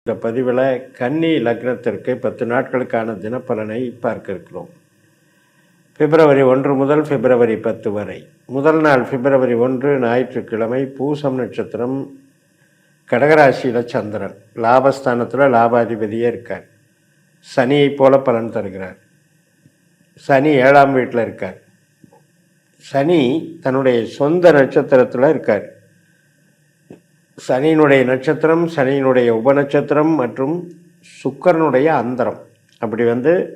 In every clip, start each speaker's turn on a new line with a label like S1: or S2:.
S1: இந்த பதிவில் கன்னி லக்னத்திற்கு 10 நாட்களுக்கான தினப்பலனை பார்க்க இருக்கிறோம். பிப்ரவரி 1 முதல் பிப்ரவரி 10 வரை. முதல் நாள் பிப்ரவரி 1 ஞாயிற்றுக்கிழமை, பூசம் நட்சத்திரம், கடகராசியில் சந்திரன், லாபஸ்தானத்தில் லாபாதிபதியே இருக்கார். சனியை போல பலன் தருகிறார். சனி 7ஆம் வீட்டில் இருக்கார். சனி தன்னுடைய சொந்த நட்சத்திரத்தில் இருக்கார். சனியினுடைய நட்சத்திரம், சனியினுடைய உபநட்சத்திரம் மற்றும் சுக்கிரனுடைய அந்தரம் அப்படி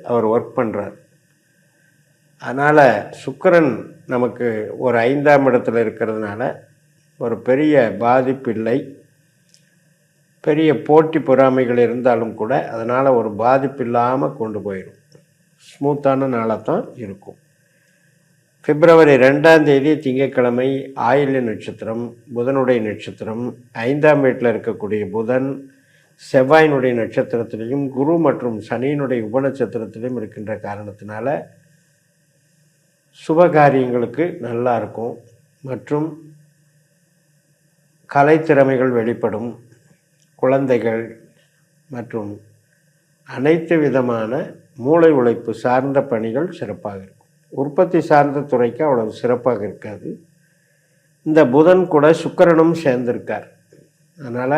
S1: அவர் ஒர்க் பண்ணுறார். அதனால் சுக்கிரன் நமக்கு ஒரு 5ஆம் இடத்துல இருக்கிறதுனால ஒரு பெரிய பாதிப்பில்லை. பெரிய போட்டி பொறாமைகள் இருந்தாலும் கூட அதனால் ஒரு பாதிப்பு இல்லாமல் கொண்டு போயிடும். ஸ்மூத்தான நாளாக தான் இருக்கும். பிப்ரவரி 2ஆம் தேதி திங்கட்கிழமை, ஆயில்ய நட்சத்திரம், புதனுடைய நட்சத்திரம், 5ஆம் வீட்டில் இருக்கக்கூடிய புதன் செவ்வாயினுடைய நட்சத்திரத்திலையும் குரு மற்றும் சனியினுடைய உபநட்சத்திரத்திலையும் இருக்கின்ற காரணத்தினால சுபகாரியங்களுக்கு நல்லா இருக்கும். மற்றும் கலைத்திறமைகள் வெளிப்படும். குழந்தைகள் மற்றும் அனைத்து விதமான மூளை உழைப்பு சார்ந்த பணிகள் சிறப்பாக இருக்கும். உற்பத்தி சார்ந்த துறைக்கு அவ்வளவு சிறப்பாக இருக்காது. இந்த புதன் கூட சுக்கிரனும் சேர்ந்திருக்கார். அதனால்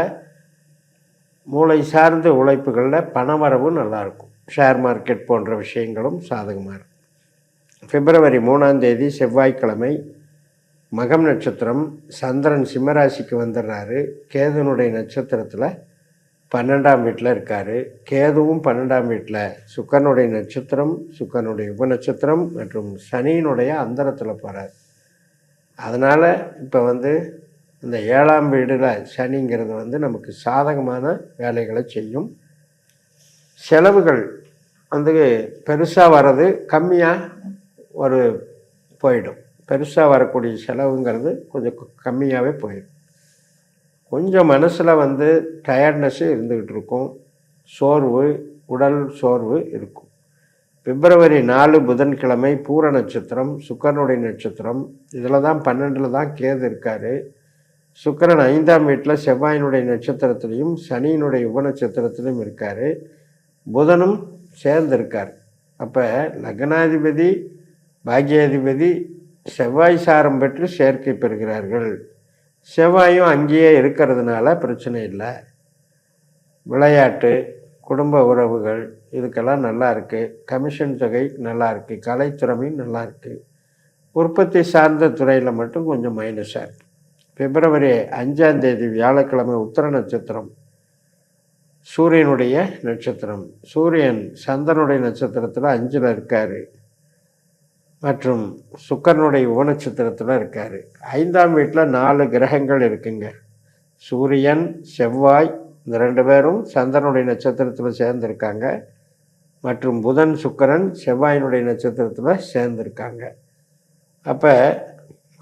S1: மூளை சார்ந்த உழைப்புகளில் பணவரவு நல்லாயிருக்கும். ஷேர் மார்க்கெட் போன்ற விஷயங்களும் சாதகமாக இருக்கும். பிப்ரவரி 3ஆம் தேதி செவ்வாய்க்கிழமை, மகம் நட்சத்திரம், சந்திரன் சிம்மராசிக்கு வந்துடுறாரு. கேதுனுடைய நட்சத்திரத்தில் 12ஆம் வீட்டில் இருக்கார். கேதுவும் 12ஆம் வீட்டில் சுக்கிரனுடைய நட்சத்திரம், சுக்கிரனுடைய உபநட்சத்திரம் மற்றும் சனியினுடைய அந்தரத்தில் போகிறார். அதனால் இப்போ இந்த 7ஆம் வீடில் சனிங்கிறது நமக்கு சாதகமான வேலைகளை செய்யும். செலவுகள் பெருசாக வர்றது கம்மியாக போயிடும். பெருசாக வரக்கூடிய செலவுங்கிறது கொஞ்சம் கம்மியாகவே போயிடும். கொஞ்சம் மனசில் டயர்ட்னஸ்ஸு இருந்துக்கிட்டு இருக்கும். சோர்வு, உடல் சோர்வு இருக்கும். பிப்ரவரி 4 புதன்கிழமை, பூர நட்சத்திரம், சுக்கிரனுடைய நட்சத்திரம். இதில் தான் 12ல் தான் கேது இருக்கார். சுக்கிரன் 5ஆம் வீட்டில் செவ்வாயினுடைய நட்சத்திரத்திலையும் சனியினுடைய உபநட்சத்திரத்திலையும் இருக்கார். புதனும் சேர்ந்திருக்கார். அப்போ லக்னாதிபதி, பாக்யாதிபதி செவ்வாய் சாரம் பெற்று சேர்க்கை பெறுகிறார்கள். செவ்வாயும் அங்கேயே இருக்கிறதுனால பிரச்சனை இல்லை. விளையாட்டு, குடும்ப உறவுகள் இதுக்கெல்லாம் நல்லா இருக்குது. கமிஷன் தொகை நல்லா இருக்குது. கலைத்திறமை நல்லா இருக்குது. உற்பத்தி சார்ந்த துறையில் மட்டும் கொஞ்சம் மைனஸாக இருக்குது. பிப்ரவரி 5ஆம் தேதி வியாழக்கிழமை, உத்திர நட்சத்திரம், சூரியனுடைய நட்சத்திரம். சூரியன் சந்திரனுடைய நட்சத்திரத்தில் 5ல் இருக்கார் மற்றும் சுக்கிரனுடைய உபநட்சத்திரத்தில் இருக்கார். 5ஆம் வீட்டில் 4 கிரகங்கள் இருக்குங்க. சூரியன், செவ்வாய், இந்த 2 பேரும் சந்திரனுடைய நட்சத்திரத்தில் சேர்ந்துருக்காங்க. மற்றும் புதன், சுக்கிரன் செவ்வாயினுடைய நட்சத்திரத்தில் சேர்ந்துருக்காங்க. அப்போ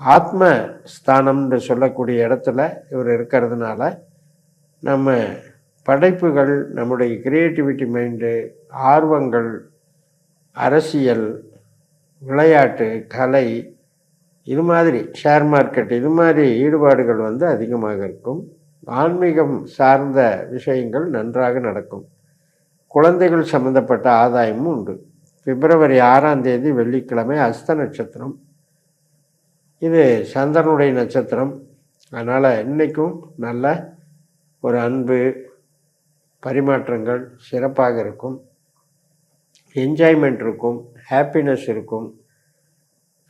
S1: ஆத்ம ஸ்தானம்னு சொல்லக்கூடிய இடத்துல இவர் இருக்கிறதுனால நம்ம படைப்புகள், நம்முடைய கிரியேட்டிவிட்டி மைண்டு, ஆர்வங்கள், அரசியல், விளையாட்டு, கலை, இது மாதிரி ஷேர் மார்க்கெட், இது மாதிரி ஈடுபாடுகள் அதிகமாக இருக்கும். ஆன்மீகம் சார்ந்த விஷயங்கள் நன்றாக நடக்கும். குழந்தைகள் சம்பந்தப்பட்ட ஆதாயமும் உண்டு. பிப்ரவரி 6ஆம் தேதி வெள்ளிக்கிழமை, அஸ்த நட்சத்திரம். இது சந்திரனுடைய நட்சத்திரம். அதனால் இன்றைக்கும் நல்ல ஒரு அன்பு பரிமாற்றங்கள் சிறப்பாக இருக்கும். என்ஜாய்மெண்ட் இருக்கும். ஹாப்பினஸ் இருக்கும்.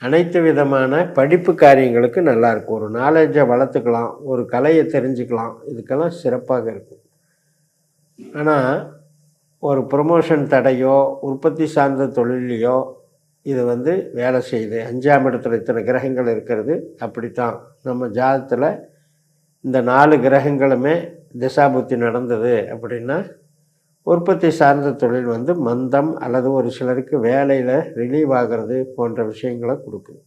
S1: அனைத்து விதமான படிப்பு காரியங்களுக்கு நல்லாயிருக்கும். ஒரு நாலேஜை வளர்த்துக்கலாம், ஒரு கலையை தெரிஞ்சுக்கலாம். இதுக்கெல்லாம் சிறப்பாக இருக்கும். ஆனால் ஒரு ப்ரொமோஷன் தடையோ, உற்பத்தி சார்ந்த தொழிலையோ இது வேலை செய்யுது. 5ஆம் இடத்துல இத்தனை கிரகங்கள் இருக்கிறது. அப்படித்தான் நம்ம ஜாதகத்தில் இந்த 4 கிரகங்களுமே திசாபுத்தி நடந்தது அப்படின்னா உற்பத்தி சார்ந்த தொழில் மந்தம் அல்லது ஒரு சிலருக்கு வேலையில் ரிலீவ் ஆகிறது போன்ற விஷயங்களை கொடுக்குது.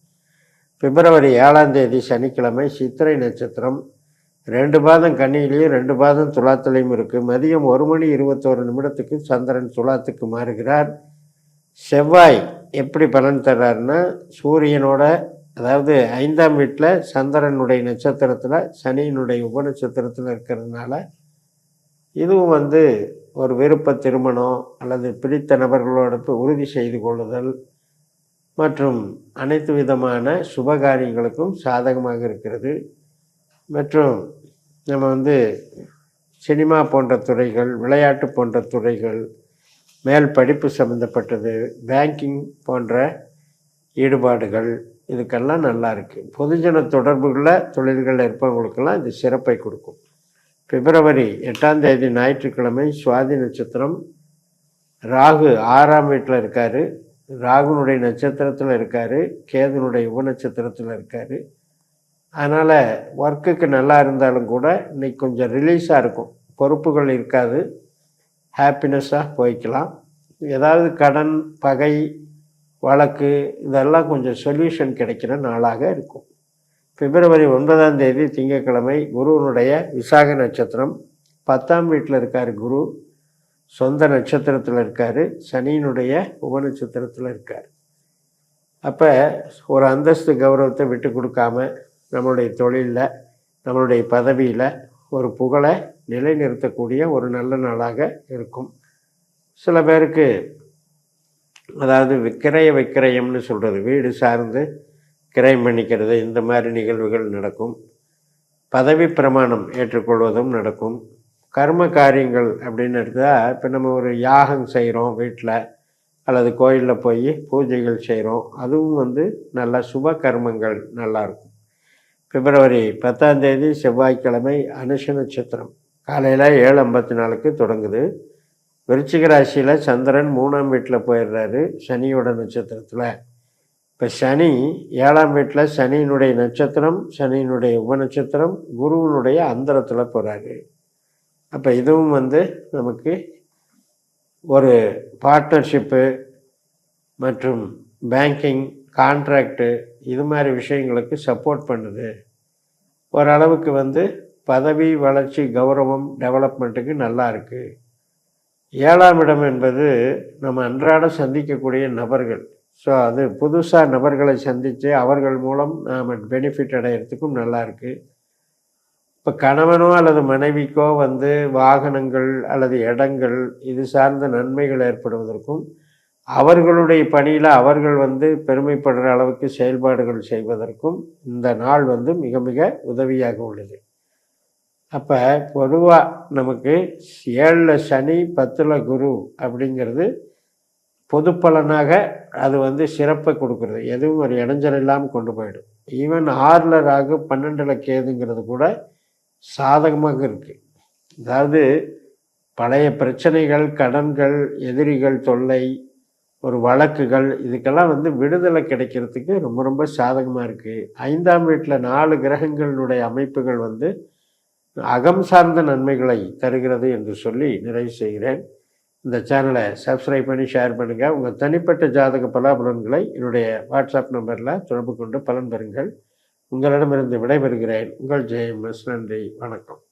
S1: பிப்ரவரி 7ஆம் தேதி சனிக்கிழமை, சித்திரை நட்சத்திரம், 2 பாதம் கன்னியிலையும் 2 பாதம் துலாத்திலையும் இருக்குது. மதியம் 1:21 சந்திரன் துலாத்துக்கு மாறுகிறார். செவ்வாய் எப்படி பலன் தர்றாருன்னா, சூரியனோட, அதாவது 5ஆம் வீட்டில் சந்திரனுடைய நட்சத்திரத்தில் சனியினுடைய உபநட்சத்திரத்தில் இருக்கிறதுனால இதுவும் வந்து ஒரு விருப்ப திருமணம் அல்லது பிடித்த நபர்களோடு உறுதி செய்து கொள்ளுதல் மற்றும் அனைத்து விதமான சுபகாரியங்களுக்கும் சாதகமாக இருக்கிறது. மற்றும் நம்ம வந்து சினிமா போன்ற துறைகள், விளையாட்டு போன்ற துறைகள், மேல் படிப்பு சம்மந்தப்பட்டது, பேங்கிங் போன்ற ஈடுபாடுகள், இதுக்கெல்லாம் நல்லா இருக்குது. பொதுஜன தொடர்புகளில் தொழில்களில் இருப்பவங்களுக்கெல்லாம் இது சிறப்பை கொடுக்கும். பிப்ரவரி 8ஆம் தேதி ஞாயிற்றுக்கிழமை சுவாதி நட்சத்திரம். ராகு 6ஆம் வீட்டில் இருக்கார். ராகுனுடைய நட்சத்திரத்தில் இருக்கார். கேதுனுடைய உபநட்சத்திரத்தில் இருக்கார். அதனால் ஒர்க்குக்கு நல்லா இருந்தாலும் கூட இன்றைக்கி கொஞ்சம் ரிலீஸாக இருக்கும். பொறுப்புகள் இருக்காது. ஹாப்பினஸ்ஸாக போய்க்கலாம். ஏதாவது கடன், பகை, வழக்கு இதெல்லாம் கொஞ்சம் சொல்யூஷன் கிடைக்கிற நாளாக இருக்கும். பிப்ரவரி 9ஆம் தேதி திங்கட்கிழமை குருவனுடைய விசாக நட்சத்திரம். 10ஆம் வீட்டில் இருக்கார் குரு. சொந்த நட்சத்திரத்தில் இருக்கார். சனியினுடைய உபநட்சத்திரத்தில் இருக்கார். அப்போ ஒரு அந்தஸ்து கௌரவத்தை விட்டு கொடுக்காம நம்மளுடைய தொழிலில், நம்மளுடைய பதவியில் ஒரு புகழை நிலைநிறுத்தக்கூடிய ஒரு நல்ல நாளாக இருக்கும். சில பேருக்கு அதாவது விக்கிரயம்னு சொல்கிறது, வீடு சார்ந்து கிரயம் பண்ணிக்கிறது, இந்த மாதிரி நிகழ்வுகள் நடக்கும். பதவி பிரமாணம் ஏற்றுக்கொள்வதும் நடக்கும். கர்ம காரியங்கள் அப்படின்னு எடுத்தால், இப்போ நம்ம ஒரு யாகம் செய்கிறோம் வீட்டில் அல்லது கோயிலில் போய் பூஜைகள் செய்கிறோம், அதுவும் வந்து நல்ல சுப கர்மங்கள் நல்லாயிருக்கும். பிப்ரவரி 10ஆம் தேதி செவ்வாய்க்கிழமை அனுஷ நட்சத்திரம். காலையில் 7:54க்கு தொடங்குது. விருச்சிக ராசியில் சந்திரன் 3ஆம் வீட்டில் போயிடுறாரு சனியோட நட்சத்திரத்தில். இப்போ சனி 7ஆம் வீட்டில் சனியினுடைய நட்சத்திரம், சனியினுடைய உபநட்சத்திரம், குருவினுடைய அந்தரத்தில் போகிறாரு. அப்போ இதுவும் வந்து நமக்கு ஒரு பார்ட்னர்ஷிப்பு மற்றும் பேங்கிங், கான்ட்ராக்டு இது மாதிரி விஷயங்களுக்கு சப்போர்ட் பண்ணுது. ஓரளவுக்கு வந்து பதவி, வளர்ச்சி, கௌரவம், டெவலப்மெண்ட்டுக்கு நல்லா இருக்குது. 7ஆம் இடம் என்பது நம்ம அன்றாட சந்திக்கக்கூடிய நபர்கள். ஸோ அது புதுசாக நபர்களை சந்தித்து அவர்கள் மூலம் நாம் பெனிஃபிட் அடையிறதுக்கும் நல்லா இருக்குது. இப்போ கணவனோ அல்லது மனைவிக்கோ வந்து வாகனங்கள் அல்லது இடங்கள் இது சார்ந்த நன்மைகள் ஏற்படுவதற்கும், அவர்களுடைய பணியில் அவர்கள் வந்து பெருமைப்படுற அளவுக்கு செயல்பாடுகள் செய்வதற்கும் இந்த நாள் வந்து மிக மிக உதவியாக உள்ளது. அப்போ பொதுவாக நமக்கு 7ல் சனி 10ல் குரு அப்படிங்கிறது பொது பலனாக அது வந்து சிறப்பை கொடுக்குறது. எதுவும் ஒரு இடைஞ்சல் இல்லாமல் கொண்டு போயிடும். ஈவன் 6ல் ராகு 12ல் கேதுங்கிறது கூட சாதகமாக இருக்குது. அதாவது பழைய பிரச்சனைகள், கடன்கள், எதிரிகள் தொல்லை, ஒரு வழக்குகள், இதுக்கெல்லாம் வந்து விடுதலை கிடைக்கிறதுக்கு ரொம்ப ரொம்ப சாதகமாக இருக்குது. 5ஆம் வீட்டில் 4 கிரகங்களுடைய அமைப்புகள் வந்து அகம் சார்ந்த நன்மைகளை தருகிறது என்று சொல்லி நிறைவு செய்கிறேன். இந்த சேனலை சப்ஸ்கிரைப் பண்ணி ஷேர் பண்ணுங்கள். உங்கள் தனிப்பட்ட ஜாதக பலாபலன்களை என்னுடைய வாட்ஸ்அப் நம்பரில் தொடர்பு கொண்டு பலன் பெறுங்கள். உங்களிடமிருந்து விடைபெறுகிறேன். உங்கள் ஜெயம். நன்றி, வணக்கம்.